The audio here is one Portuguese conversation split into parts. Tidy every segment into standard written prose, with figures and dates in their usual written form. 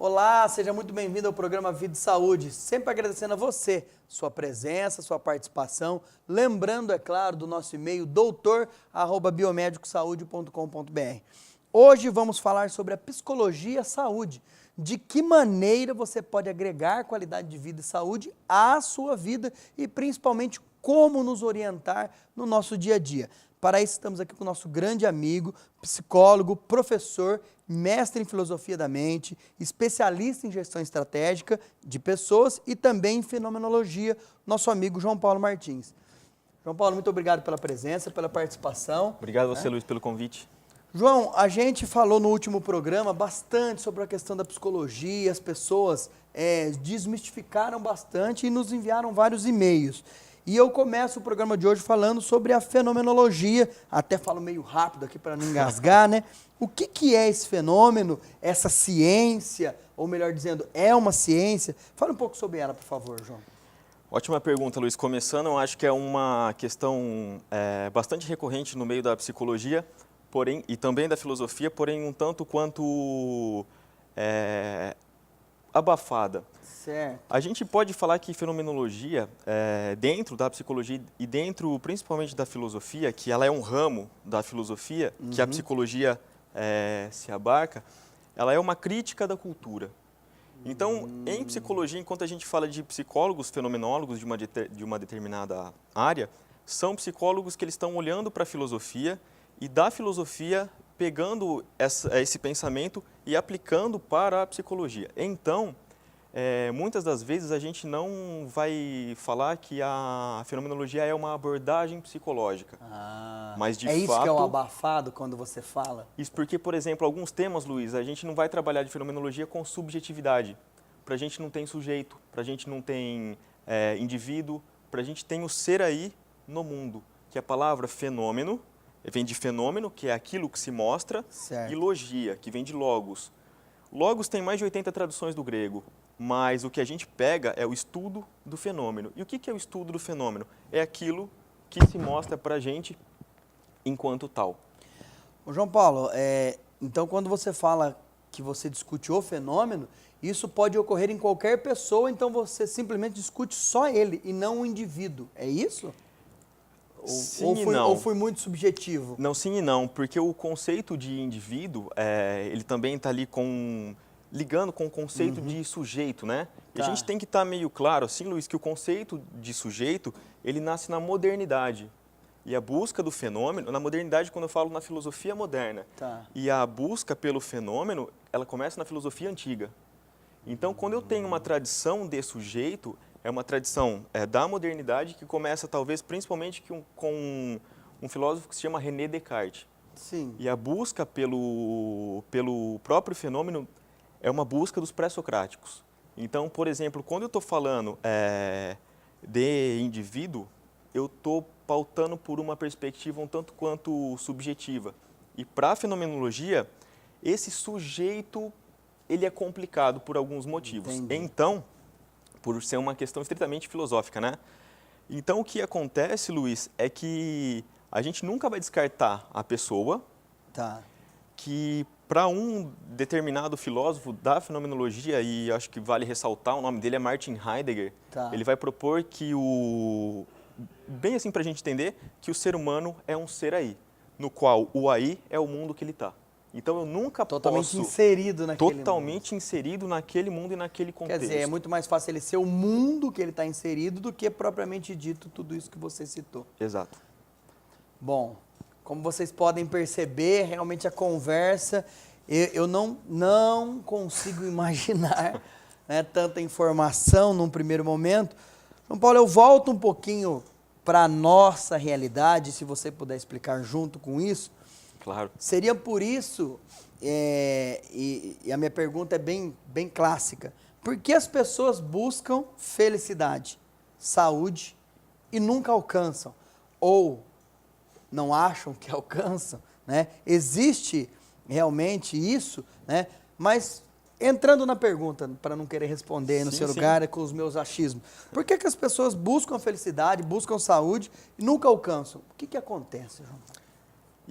Olá, seja muito bem-vindo ao programa Vida e Saúde. Sempre agradecendo a você, sua presença, sua participação. Lembrando, é claro, do nosso e-mail doutor@biomedicosaude.com.br. Hoje vamos falar sobre a psicologia saúde. De que maneira você pode agregar qualidade de vida e saúde à sua vida e principalmente como nos orientar no nosso dia a dia. Para isso estamos aqui com o nosso grande amigo, psicólogo, professor, mestre em filosofia da mente, especialista em gestão estratégica de pessoas e também em fenomenologia, nosso amigo João Paulo Martins. João Paulo, muito obrigado pela presença, pela participação. Obrigado a você, Luiz, pelo convite. João, a gente falou no último programa bastante sobre a questão da psicologia, as pessoas desmistificaram bastante e nos enviaram vários e-mails. E eu começo o programa de hoje falando sobre a fenomenologia, até falo meio rápido aqui para não engasgar, né? O que é esse fenômeno, essa ciência, ou melhor dizendo, é uma ciência? Fala um pouco sobre ela, por favor, João. Ótima pergunta, Luiz. Começando, eu acho que é uma questão bastante recorrente no meio da psicologia, porém, e também da filosofia, porém um tanto quanto abafada. Certo. A gente pode falar que fenomenologia, dentro da psicologia e dentro principalmente da filosofia, que ela é um ramo da filosofia, que a psicologia se abarca, ela é uma crítica da cultura. Então, em psicologia, enquanto a gente fala de psicólogos fenomenólogos de uma determinada área, são psicólogos que eles estão olhando para a filosofia e da filosofia pegando esse pensamento e aplicando para a psicologia. Então, muitas das vezes a gente não vai falar que a fenomenologia é uma abordagem psicológica. Mas de isso fato, que é o abafado quando você fala? Isso porque, por exemplo, alguns temas, Luiz, a gente não vai trabalhar de fenomenologia com subjetividade. Para a gente não tem sujeito, para a gente não tem indivíduo, para a gente tem o ser aí no mundo, que a palavra fenômeno vem de fenômeno, que é aquilo que se mostra, Certo. e logia, que vem de logos. Logos tem mais de 80 traduções do grego, mas o que a gente pega é o estudo do fenômeno. E o que é o estudo do fenômeno? É aquilo que se mostra para a gente enquanto tal. Ô João Paulo, então quando você fala que você discute o fenômeno, isso pode ocorrer em qualquer pessoa, então você simplesmente discute só ele e não o indivíduo, é isso? Ou fui muito subjetivo? Não, sim e não, porque o conceito de indivíduo, ele também está ali ligando com o conceito de sujeito, né? E a gente tem que estar meio claro, assim, Luiz, que o conceito de sujeito, ele nasce na modernidade. E a busca do fenômeno, na modernidade, quando eu falo na filosofia moderna, e a busca pelo fenômeno, ela começa na filosofia antiga. Então, quando eu tenho uma tradição de sujeito, é uma tradição da modernidade que começa, talvez, principalmente com um filósofo que se chama René Descartes. Sim. E a busca pelo próprio fenômeno é uma busca dos pré-socráticos. Então, por exemplo, quando eu estou falando de indivíduo, eu estou pautando por uma perspectiva um tanto quanto subjetiva. E para a fenomenologia, esse sujeito ele é complicado por alguns motivos. Entendi. Então, por ser uma questão estritamente filosófica, né? Então, o que acontece, Luiz, é que a gente nunca vai descartar a pessoa que, para um determinado filósofo da fenomenologia, e acho que vale ressaltar, o nome dele é Martin Heidegger, ele vai propor que bem assim para a gente entender, que o ser humano é um ser aí, no qual o aí é o mundo que ele está. Então eu nunca totalmente inserido naquele totalmente inserido naquele mundo e naquele contexto. Quer dizer, é muito mais fácil ele ser o mundo que ele está inserido do que propriamente dito tudo isso que você citou. Exato. Bom, como vocês podem perceber, realmente a conversa, eu não consigo imaginar tanta informação num primeiro momento. João Paulo, eu volto um pouquinho para a nossa realidade, se você puder explicar junto com isso. Claro. Seria por isso, e a minha pergunta é bem clássica, por que as pessoas buscam felicidade, saúde e nunca alcançam? Ou não acham que alcançam, né? Existe realmente isso, né? Mas entrando na pergunta, para não querer responder no seu lugar, com os meus achismos, por que as pessoas buscam felicidade, buscam saúde e nunca alcançam? O que acontece, João?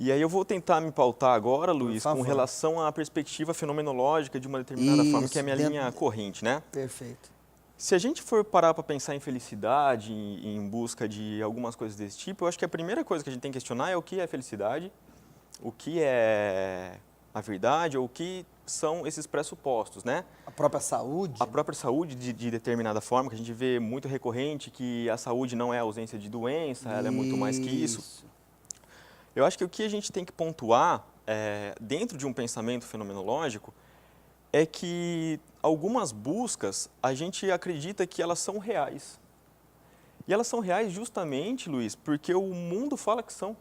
E aí eu vou tentar me pautar agora, Luiz, com favor. relação à perspectiva fenomenológica de uma determinada forma, que é a minha linha corrente, né? Perfeito. Se a gente for parar para pensar em felicidade, em busca de algumas coisas desse tipo, eu acho que a primeira coisa que a gente tem que questionar é o que é felicidade, o que é a verdade, ou o que são esses pressupostos, né? A própria saúde. A própria saúde, de determinada forma, que a gente vê muito recorrente, que a saúde não é a ausência de doença, ela é muito mais que isso. Eu acho que o que a gente tem que pontuar, dentro de um pensamento fenomenológico, é que algumas buscas, a gente acredita que elas são reais. E elas são reais justamente, Luiz, porque o mundo fala que são.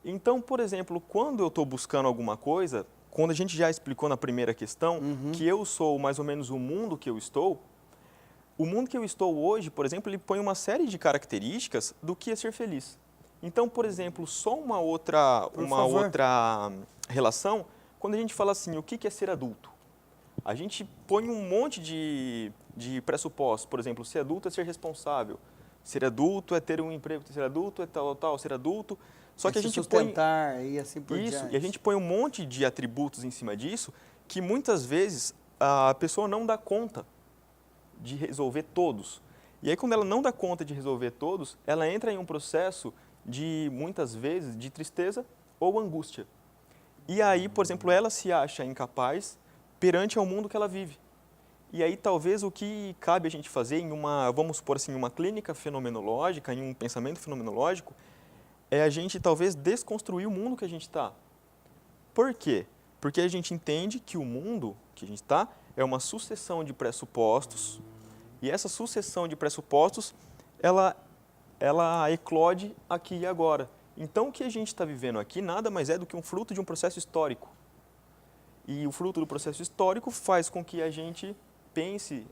Então, por exemplo, quando eu estou buscando alguma coisa, quando a gente já explicou na primeira questão que eu sou mais ou menos o mundo que eu estou, o mundo que eu estou hoje, por exemplo, ele põe uma série de características do que é ser feliz. Então, por exemplo, só uma outra relação, quando a gente fala assim, o que é ser adulto? A gente põe um monte de pressupostos. Por exemplo, ser adulto é ser responsável. Ser adulto é ter um emprego. Ser adulto é tal. Ser adulto... Só que a gente põe e assim por diante. E a gente põe um monte de atributos em cima disso que muitas vezes a pessoa não dá conta de resolver todos. E aí, quando ela não dá conta de resolver todos, ela entra em um processo de, muitas vezes, de tristeza ou angústia. E aí, por exemplo, ela se acha incapaz perante ao mundo que ela vive. E aí, talvez, o que cabe a gente fazer em uma, vamos supor assim, uma clínica fenomenológica, em um pensamento fenomenológico, é a gente, talvez, desconstruir o mundo que a gente está. Por quê? Porque a gente entende que o mundo que a gente está é uma sucessão de pressupostos, e essa sucessão de pressupostos, ela eclode aqui e agora. Então, o que a gente está vivendo aqui nada mais é do que um fruto de um processo histórico. E o fruto do processo histórico faz com que a gente pense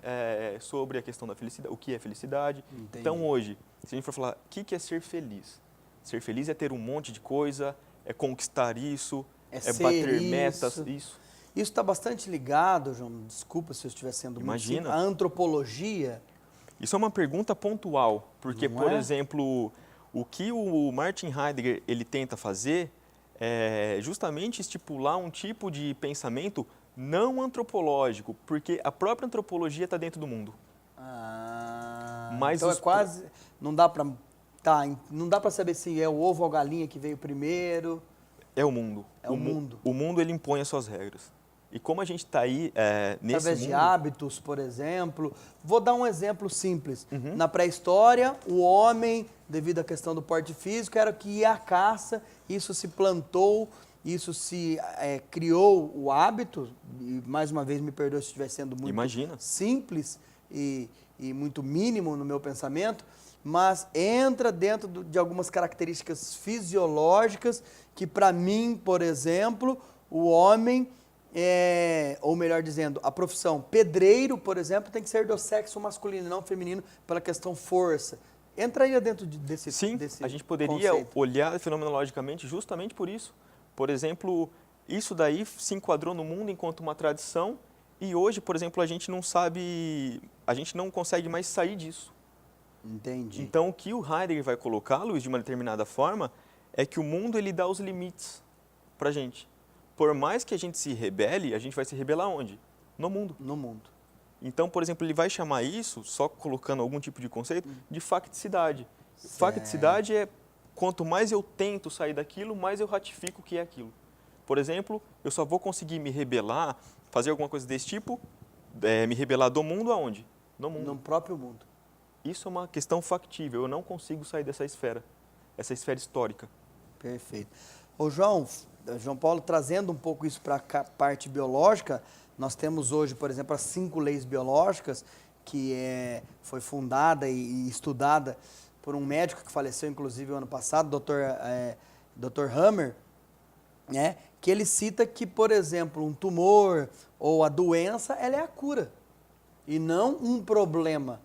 sobre a questão da felicidade, o que é felicidade. Entendi. Então, hoje, se a gente for falar, o que é ser feliz? Ser feliz é ter um monte de coisa, é conquistar isso, é bater metas, isso. Isso está bastante ligado, João, desculpa se eu estiver sendo muito simples, à antropologia. Isso é uma pergunta pontual, porque, por exemplo, o que o Martin Heidegger ele tenta fazer é justamente estipular um tipo de pensamento não antropológico, porque a própria antropologia está dentro do mundo. Mas então é quase, não dá para saber se é o ovo ou a galinha que veio primeiro. É o mundo. É o mundo. O mundo ele impõe as suas regras. E como a gente está aí nesse através mundo... de hábitos, por exemplo. Vou dar um exemplo simples. Na pré-história, o homem, devido à questão do porte físico, era que ia à caça, isso se plantou, isso se criou o hábito, e mais uma vez me perdoe se estiver sendo muito simples e muito mínimo no meu pensamento, mas entra dentro de algumas características fisiológicas que, para mim, por exemplo, o homem... ou melhor dizendo, a profissão pedreiro, por exemplo, tem que ser do sexo masculino e não feminino pela questão força. Entraria dentro desse a gente poderia olhar fenomenologicamente justamente por isso. Por exemplo, isso daí se enquadrou no mundo enquanto uma tradição e hoje, por exemplo, a gente não consegue mais sair disso. Entendi. Então, o que o Heidegger vai colocar, Luiz, de uma determinada forma, é que o mundo ele dá os limites para a gente. Por mais que a gente se rebele, a gente vai se rebelar onde? No mundo. No mundo. Então, por exemplo, ele vai chamar isso, só colocando algum tipo de conceito, de facticidade. Certo. Facticidade é quanto mais eu tento sair daquilo, mais eu ratifico o que é aquilo. Por exemplo, eu só vou conseguir me rebelar, fazer alguma coisa desse tipo, me rebelar do mundo aonde? No mundo. No próprio mundo. Isso é uma questão factível, eu não consigo sair dessa esfera histórica. Perfeito. Ô João Paulo, trazendo um pouco isso para a parte biológica, nós temos hoje, por exemplo, as 5 leis biológicas, que foi fundada e estudada por um médico que faleceu, inclusive, o ano passado, Dr. Hammer, né, que ele cita que, por exemplo, um tumor ou a doença, ela é a cura, e não um problema.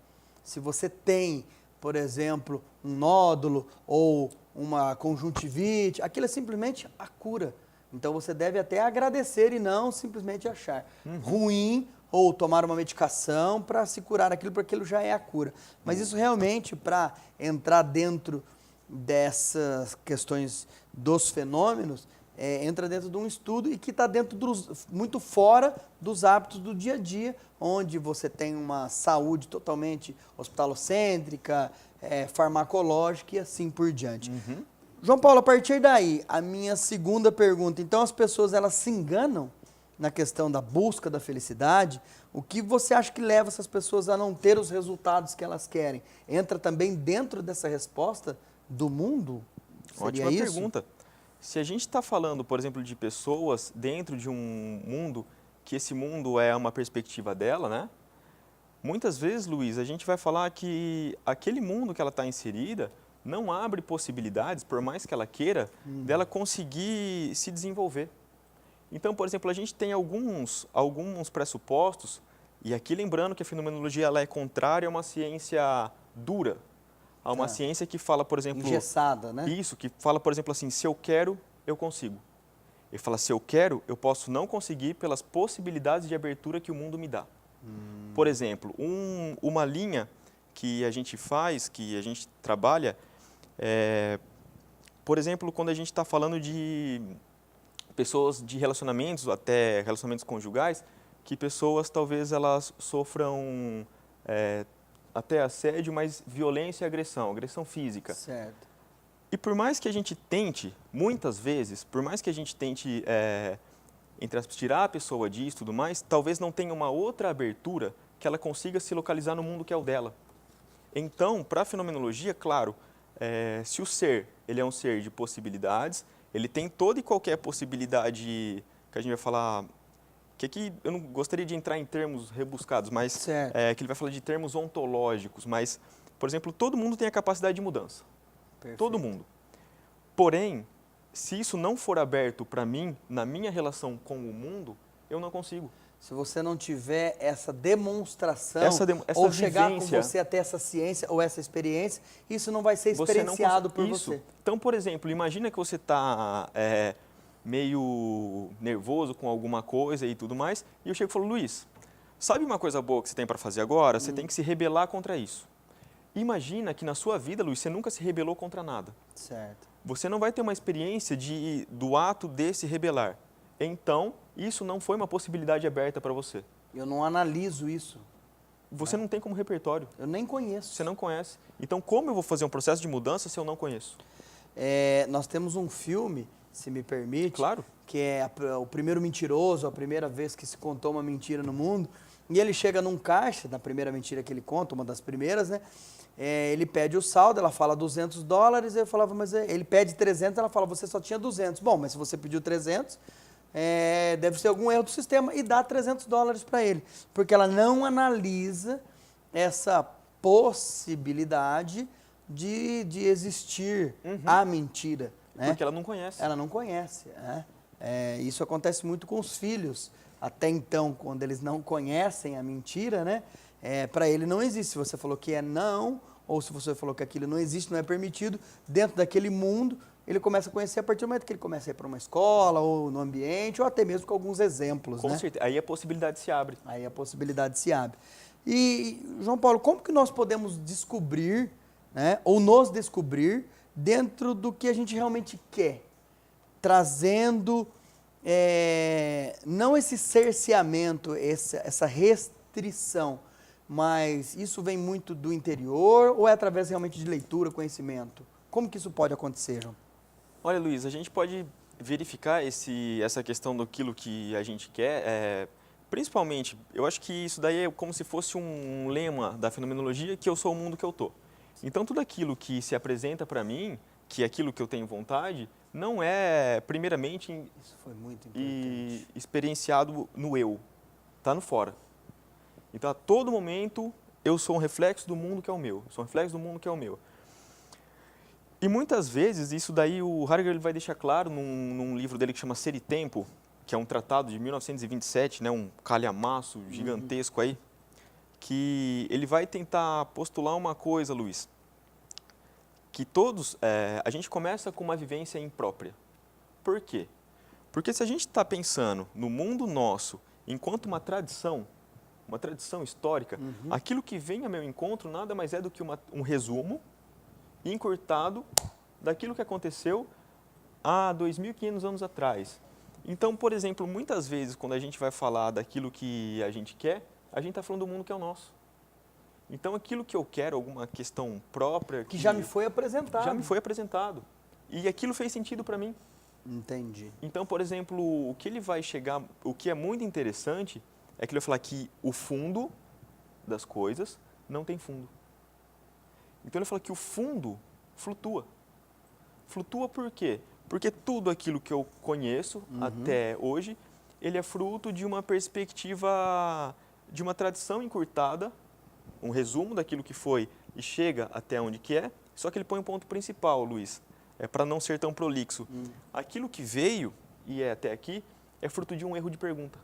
Se você tem, por exemplo, um nódulo ou uma conjuntivite, aquilo é simplesmente a cura. Então você deve até agradecer e não simplesmente achar ruim ou tomar uma medicação para se curar aquilo, porque aquilo já é a cura. Mas isso realmente, para entrar dentro dessas questões dos fenômenos entra dentro de um estudo e que está muito fora dos hábitos do dia a dia, onde você tem uma saúde totalmente hospitalocêntrica, farmacológica e assim por diante. João Paulo, a partir daí, a minha segunda pergunta, então as pessoas elas se enganam na questão da busca da felicidade? O que você acha que leva essas pessoas a não ter os resultados que elas querem? Entra também dentro dessa resposta do mundo? Seria Ótima isso? pergunta. Se a gente está falando, por exemplo, de pessoas dentro de um mundo, que esse mundo é uma perspectiva dela, né? Muitas vezes, Luiz, a gente vai falar que aquele mundo que ela está inserida não abre possibilidades, por mais que ela queira, dela conseguir se desenvolver. Então, por exemplo, a gente tem alguns pressupostos, e aqui lembrando que a fenomenologia ela é contrária a uma ciência dura, a uma ciência que fala, por exemplo... Engessada, né? Isso, que fala, por exemplo, assim, se eu quero, eu consigo. Ele fala, se eu quero, eu posso não conseguir pelas possibilidades de abertura que o mundo me dá. Por exemplo, uma linha que a gente faz, que a gente trabalha, por exemplo, quando a gente está falando de pessoas de relacionamentos, até relacionamentos conjugais, que pessoas talvez elas sofram até assédio, mas violência e agressão física. Certo. E por mais que a gente tente, muitas vezes, por mais que a gente tente, entre aspas, tirar a pessoa disso e tudo mais, talvez não tenha uma outra abertura que ela consiga se localizar no mundo que é o dela. Então, para a fenomenologia, claro, se o ser ele é um ser de possibilidades, ele tem toda e qualquer possibilidade que a gente vai falar, que aqui eu não gostaria de entrar em termos rebuscados, mas que ele vai falar de termos ontológicos, mas, por exemplo, todo mundo tem a capacidade de mudança. Perfeito. Todo mundo. Porém, se isso não for aberto para mim, na minha relação com o mundo, eu não consigo. Se você não tiver essa demonstração, essa ou chegar vivência, com você até essa ciência ou essa experiência, isso não vai ser experienciado por você. Então, por exemplo, imagina que você está meio nervoso com alguma coisa e tudo mais, e eu chego e falo, Luiz, sabe uma coisa boa que você tem para fazer agora? Você tem que se rebelar contra isso. Imagina que na sua vida, Luiz, você nunca se rebelou contra nada. Certo. Você não vai ter uma experiência do ato de se rebelar. Então, isso não foi uma possibilidade aberta para você. Eu não analiso isso. Você não tem como repertório. Eu nem conheço. Você não conhece. Então, como eu vou fazer um processo de mudança se eu não conheço? Nós temos um filme, se me permite, Claro. que é o primeiro mentiroso, a primeira vez que se contou uma mentira no mundo. E ele chega num caixa, na primeira mentira que ele conta, uma das primeiras, né? Ele pede o saldo, ela fala $200, eu falava, mas ele pede 300, ela fala, você só tinha 200. Bom, mas se você pediu 300, deve ser algum erro do sistema e dá $300 para ele. Porque ela não analisa essa possibilidade de existir a mentira. Né? Porque ela não conhece. Ela não conhece. Né? Isso acontece muito com os filhos. Até então, quando eles não conhecem a mentira, né? Para ele não existe. Se você falou que é não, ou se você falou que aquilo não existe, não é permitido, dentro daquele mundo, ele começa a conhecer a partir do momento que ele começa a ir para uma escola, ou no ambiente, ou até mesmo com alguns exemplos. Com né? certeza. Aí a possibilidade se abre. Aí a possibilidade se abre. E, João Paulo, como que nós podemos descobrir, né, ou nos descobrir, dentro do que a gente realmente quer? Trazendo, não esse cerceamento, essa restrição, mas isso vem muito do interior ou é através realmente de leitura, conhecimento? Como que isso pode acontecer, João? Olha, Luiz, a gente pode verificar essa questão daquilo que a gente quer, principalmente, eu acho que isso daí é como se fosse um lema da fenomenologia, que eu sou o mundo que eu tô. Então, tudo aquilo que se apresenta para mim, que é aquilo que eu tenho vontade, não é, primeiramente, isso foi muito importante. Experienciado no eu, está no fora. Então, a todo momento, eu sou um reflexo do mundo que é o meu. Eu sou um reflexo do mundo que é o meu. E muitas vezes, isso daí o Heidegger ele vai deixar claro num livro dele que chama Ser e Tempo, que é um tratado de 1927, né, um calhamaço gigantesco aí, que ele vai tentar postular uma coisa, Luiz, que todos, a gente começa com uma vivência imprópria. Por quê? Porque se a gente está pensando no mundo nosso enquanto uma tradição histórica, aquilo que vem a meu encontro nada mais é do que um resumo encurtado daquilo que aconteceu há 2.500 anos atrás. Então, por exemplo, muitas vezes, quando a gente vai falar daquilo que a gente quer, a gente está falando do mundo que é o nosso. Então, aquilo que eu quero, alguma questão própria... Que já me foi apresentado. Já me foi apresentado. E aquilo fez sentido para mim. Entendi. Então, por exemplo, o que ele vai chegar... O que é muito interessante é que ele vai falar que o fundo das coisas não tem fundo. Então, ele fala que o fundo flutua. Flutua por quê? Porque tudo aquilo que eu conheço até hoje, ele é fruto de uma perspectiva, de uma tradição encurtada, um resumo daquilo que foi e chega até onde que é, só que ele põe um ponto principal, Luiz, para não ser tão prolixo. Aquilo que veio e é até aqui é fruto de um erro de pergunta.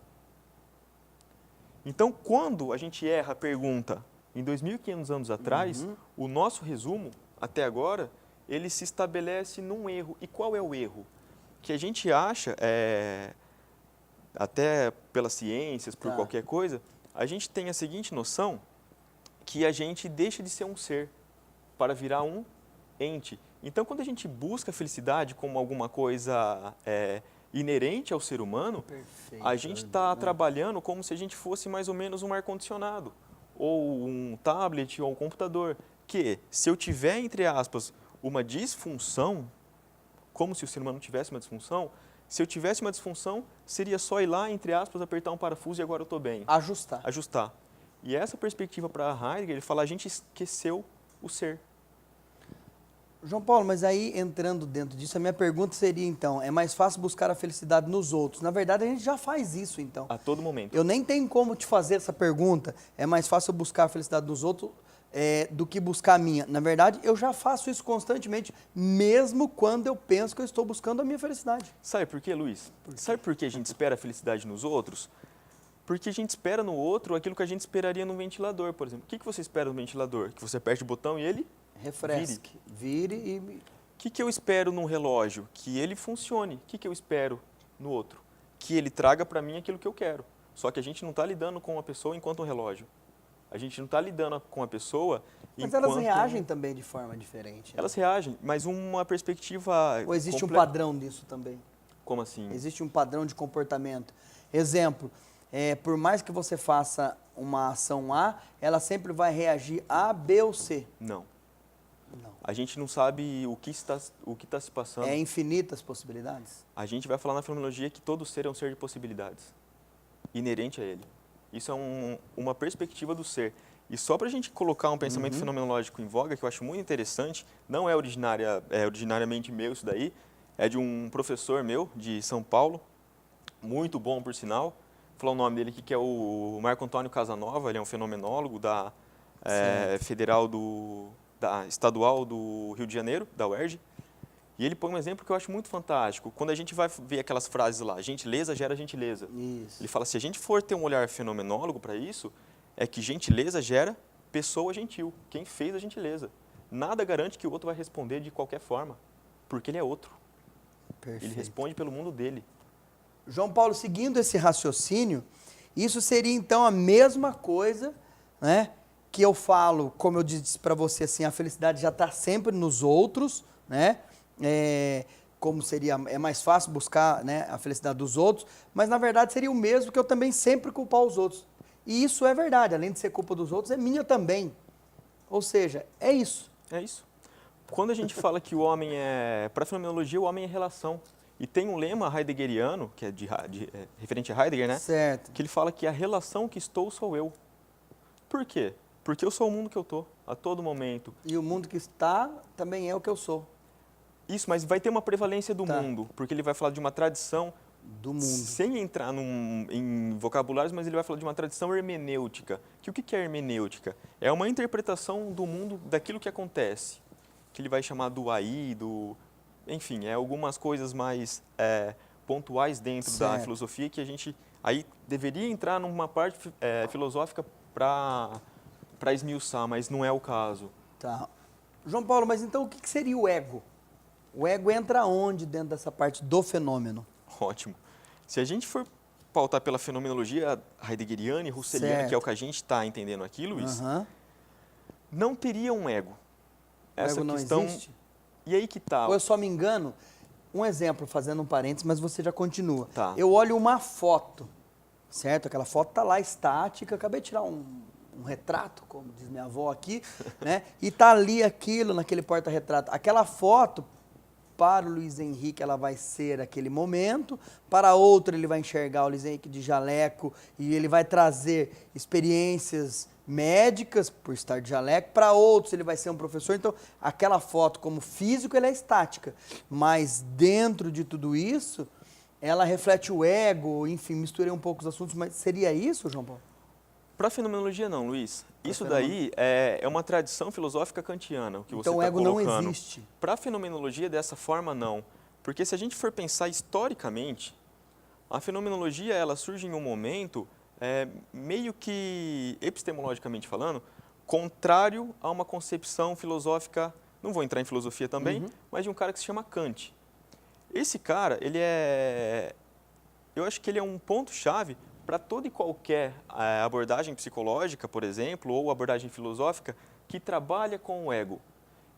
Então, quando a gente erra a pergunta em 2.500 anos atrás, o nosso resumo, até agora, ele se estabelece num erro. E qual é o erro? Que a gente acha, até pelas ciências, por qualquer coisa, a gente tem a seguinte noção, que a gente deixa de ser um ser para virar um ente. Então, quando a gente busca a felicidade como alguma coisa inerente ao ser humano, Perfeito, a gente está trabalhando como se a gente fosse mais ou menos um ar-condicionado, ou um tablet, ou um computador, que se eu tiver, entre aspas, uma disfunção, como se o ser humano tivesse uma disfunção, se eu tivesse uma disfunção, seria só ir lá, entre aspas, apertar um parafuso e agora eu estou bem. Ajustar. Ajustar. E essa perspectiva para Heidegger, ele fala, a gente esqueceu o ser. João Paulo, mas aí entrando dentro disso, a minha pergunta seria então, é mais fácil buscar a felicidade nos outros? Na verdade, a gente já faz isso então. A todo momento. Eu nem tenho como te fazer essa pergunta, é mais fácil eu buscar a felicidade dos outros do que buscar a minha. Na verdade, eu já faço isso constantemente, mesmo quando eu penso que eu estou buscando a minha felicidade. Sabe por quê, Luiz? Sabe por que a gente espera a felicidade nos outros? Porque a gente espera no outro aquilo que a gente esperaria no ventilador, por exemplo. O que você espera no ventilador? Que você aperte o botão e ele Refresque, vire e... O que eu espero num relógio? Que ele funcione. O que eu espero no outro? Que ele traga para mim aquilo que eu quero. Só que a gente não está lidando com a pessoa enquanto um relógio. A gente não está lidando com a pessoa Mas enquanto... elas reagem também de forma diferente. Né? Elas reagem, mas uma perspectiva... Ou existe um padrão disso também? Como assim? Existe um padrão de comportamento. Exemplo, por mais que você faça uma ação A, ela sempre vai reagir A, B ou C. Não. Não. A gente não sabe o que está se passando. É infinitas possibilidades? A gente vai falar na fenomenologia que todo ser é um ser de possibilidades, inerente a ele. Isso é uma perspectiva do ser. E só para a gente colocar um pensamento fenomenológico em voga, que eu acho muito interessante, não é originariamente meu isso daí, é de um professor meu de São Paulo, muito bom por sinal, vou falar o nome dele aqui, que é o Marco Antônio Casanova, ele é um fenomenólogo da estadual do Rio de Janeiro, da UERJ, e ele põe um exemplo que eu acho muito fantástico. Quando a gente vai ver aquelas frases lá, gentileza gera gentileza. Isso. Ele fala, se a gente for ter um olhar fenomenólogo para isso, é que gentileza gera pessoa gentil, quem fez a gentileza. Nada garante que o outro vai responder de qualquer forma, porque ele é outro. Perfeito. Ele responde pelo mundo dele. João Paulo, seguindo esse raciocínio, isso seria então a mesma coisa, né, que eu falo, como eu disse para você, assim, a felicidade já está sempre nos outros, né? Como seria, é mais fácil buscar, né, a felicidade dos outros, mas na verdade seria o mesmo que eu também sempre culpar os outros. E isso é verdade, além de ser culpa dos outros, é minha também. Ou seja, é isso. É isso. Quando a gente fala que o homem para a fenomenologia, o homem é relação. E tem um lema heideggeriano, que é referente a Heidegger, né? Certo. Que ele fala que a relação que estou sou eu. Por quê? Porque eu sou o mundo que eu estou, a todo momento. E o mundo que está também é o que eu sou. Isso, mas vai ter uma prevalência do Tá. mundo, porque ele vai falar de uma tradição, Do mundo. sem entrar em vocabulários, mas ele vai falar de uma tradição hermenêutica. Que o que é hermenêutica? É uma interpretação do mundo, daquilo que acontece, que ele vai chamar do aí, enfim, algumas coisas mais pontuais dentro da Certo. filosofia, que a gente aí deveria entrar numa parte filosófica para esmiuçar, mas não é o caso. Tá. João Paulo, mas então o que seria o ego? O ego entra onde dentro dessa parte do fenômeno? Ótimo. Se a gente for pautar pela fenomenologia heideggeriana e russeliana, Certo. que é o que a gente está entendendo aqui, Luiz, Aham. não teria um ego. O ego não existe? E aí que tá. Ou eu só me engano, um exemplo, fazendo um parênteses, mas você já continua. Tá. Eu olho uma foto, certo? Aquela foto tá lá estática, acabei de tirar um retrato, como diz minha avó aqui, né? E tá ali aquilo, naquele porta-retrato. Aquela foto, para o Luiz Henrique, ela vai ser aquele momento, para outro ele vai enxergar o Luiz Henrique de jaleco e ele vai trazer experiências médicas por estar de jaleco, para outros ele vai ser um professor. Então, aquela foto como físico, ela é estática, mas dentro de tudo isso, ela reflete o ego, enfim, misturei um pouco os assuntos, mas seria isso, João Paulo? Para a fenomenologia não, Luiz. Isso daí é uma tradição filosófica kantiana, o que você Então o está ego colocando. não existe. Para a fenomenologia, dessa forma, não. Porque se a gente for pensar historicamente, a fenomenologia ela surge em um momento meio que, epistemologicamente falando, contrário a uma concepção filosófica, não vou entrar em filosofia também, mas de um cara que se chama Kant. Esse cara, eu acho que ele é um ponto-chave para toda e qualquer abordagem psicológica, por exemplo, ou abordagem filosófica que trabalha com o ego.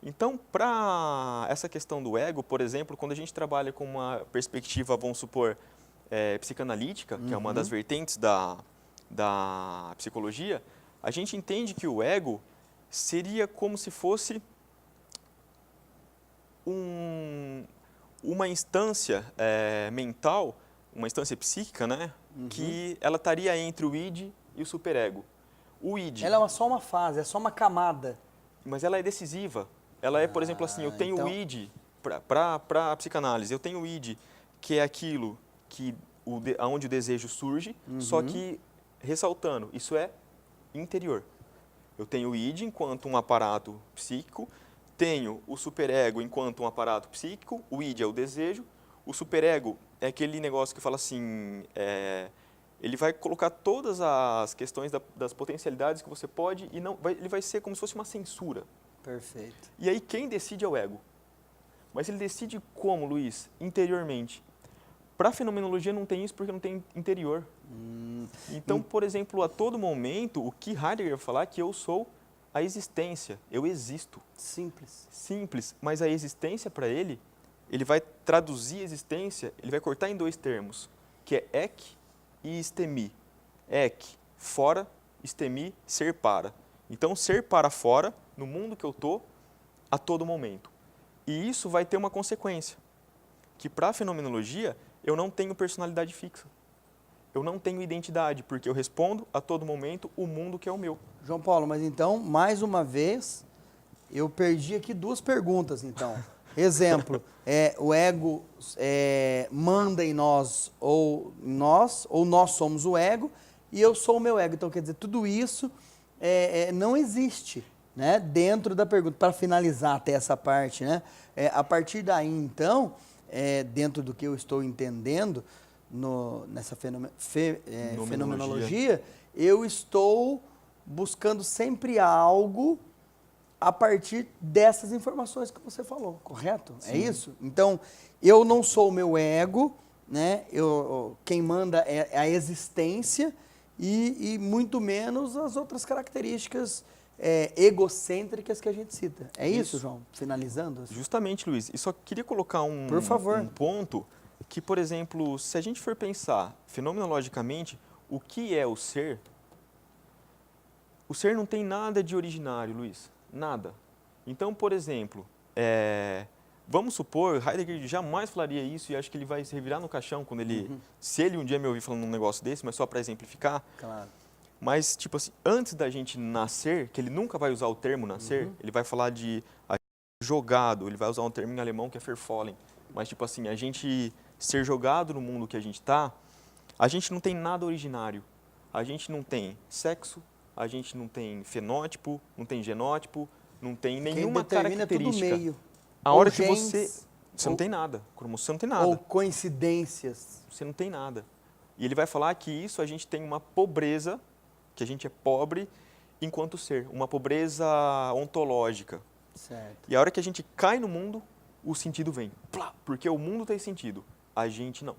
Então, para essa questão do ego, por exemplo, quando a gente trabalha com uma perspectiva, vamos supor, psicanalítica, que é uma das vertentes da psicologia, a gente entende que o ego seria como se fosse uma instância mental, uma instância psíquica, né? Que ela estaria entre o id e o superego. O id... Ela é só uma fase, é só uma camada. Mas ela é decisiva. Ela é, por exemplo, assim, eu tenho o id, para a psicanálise, eu tenho o id, que é aquilo onde o desejo surge, só que, ressaltando, isso é interior. Eu tenho o id enquanto um aparato psíquico, tenho o superego enquanto um aparato psíquico, o id é o desejo, o superego é aquele negócio que fala assim, ele vai colocar todas as questões das potencialidades que você pode e ele vai ser como se fosse uma censura. Perfeito. E aí quem decide é o ego. Mas ele decide como, Luiz? Interiormente. Para a fenomenologia não tem isso porque não tem interior. Então, por exemplo, a todo momento, o que Heidegger vai falar é que eu sou a existência, eu existo. Simples. Simples, mas a existência para ele vai traduzir a existência, ele vai cortar em dois termos, que é ek e estemi. Ek, fora, estemi, ser para. Então, ser para fora, no mundo que eu estou, a todo momento. E isso vai ter uma consequência, que para a fenomenologia, eu não tenho personalidade fixa. Eu não tenho identidade, porque eu respondo a todo momento o mundo que é o meu. João Paulo, mas então, mais uma vez, eu perdi aqui duas perguntas, então. Exemplo, o ego manda em nós ou nós somos o ego, e eu sou o meu ego. Então, quer dizer, tudo isso não existe, né, dentro da pergunta. Para finalizar até essa parte, né, a partir daí, então, dentro do que eu estou entendendo nessa fenomenologia, eu estou buscando sempre algo a partir dessas informações que você falou, correto? Sim. É isso? Então, eu não sou o meu ego, né? Quem manda é a existência e muito menos as outras características egocêntricas que a gente cita. É isso, João? Finalizando? Justamente, Luiz. E só queria colocar Por favor. um ponto que, por exemplo, se a gente for pensar fenomenologicamente, o que é o ser não tem nada de originário, Luiz. Nada. Então, por exemplo, vamos supor, Heidegger jamais falaria isso e acho que ele vai se revirar no caixão quando se ele um dia me ouvir falando um negócio desse, mas só para exemplificar. Claro. Mas, tipo assim, antes da gente nascer, que ele nunca vai usar o termo nascer, ele vai falar de jogado, ele vai usar um termo em alemão que é verfallen. Mas, tipo assim, a gente ser jogado no mundo que a gente está, a gente não tem nada originário. A gente não tem sexo, a gente não tem fenótipo, não tem genótipo, não tem nenhuma característica. Tudo meio. A hora que você não tem nada, você não tem nada. Ou coincidências. Você não tem nada. E ele vai falar que isso a gente tem uma pobreza, que a gente é pobre enquanto ser, uma pobreza ontológica. Certo. E a hora que a gente cai no mundo, o sentido vem. Porque o mundo tem sentido, a gente não.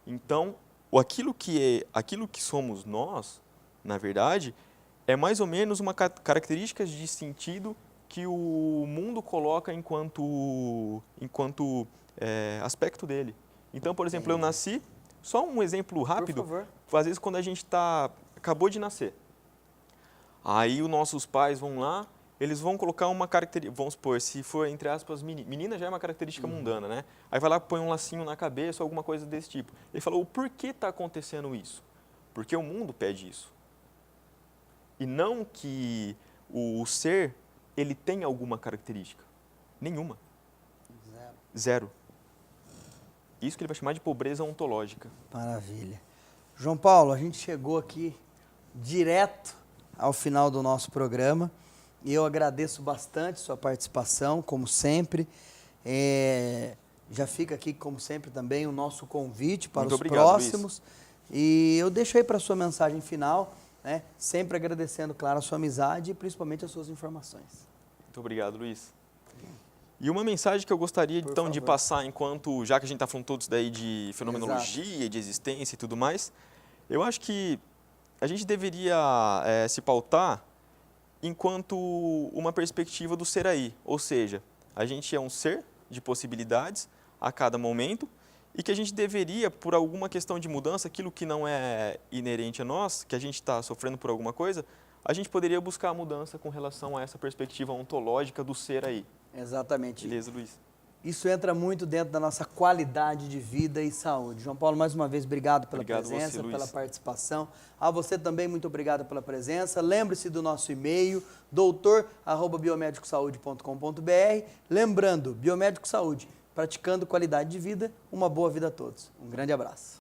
Então, aquilo que somos nós, na verdade, é mais ou menos uma característica de sentido que o mundo coloca enquanto aspecto dele. Então, por exemplo, eu nasci, só um exemplo rápido, Por favor. às vezes quando a gente acabou de nascer, aí os nossos pais vão lá, eles vão colocar uma característica, vamos supor, se for, entre aspas, menina já é uma característica mundana, né? Aí vai lá, põe um lacinho na cabeça, alguma coisa desse tipo. Ele falou, por que está acontecendo isso? Porque o mundo pede isso. E não que o ser, ele tem alguma característica. Nenhuma. Zero. Isso que ele vai chamar de pobreza ontológica. Maravilha. João Paulo, a gente chegou aqui direto ao final do nosso programa e eu agradeço bastante sua participação, como sempre. Já fica aqui, como sempre, também o nosso convite para Muito os obrigado, próximos. E eu deixo aí para a sua mensagem final, né? Sempre agradecendo, claro, a sua amizade e principalmente as suas informações. Muito obrigado, Luiz. E uma mensagem que eu gostaria, Por então, de favor. passar enquanto, já que a gente está falando todos daí de fenomenologia, de existência e tudo mais, eu acho que a gente deveria se pautar enquanto uma perspectiva do ser aí. Ou seja, a gente é um ser de possibilidades a cada momento e que a gente deveria, por alguma questão de mudança, aquilo que não é inerente a nós, que a gente está sofrendo por alguma coisa, a gente poderia buscar a mudança com relação a essa perspectiva ontológica do ser aí. Exatamente. Beleza, Luiz? Isso entra muito dentro da nossa qualidade de vida e saúde. João Paulo, mais uma vez, obrigado pela Obrigado presença, você, Luiz. pela participação. A você também, muito obrigado pela presença. Lembre-se do nosso e-mail, doutor@biomédicosaude.com.br. Lembrando, Biomédico Saúde, praticando qualidade de vida, uma boa vida a todos. Um grande abraço.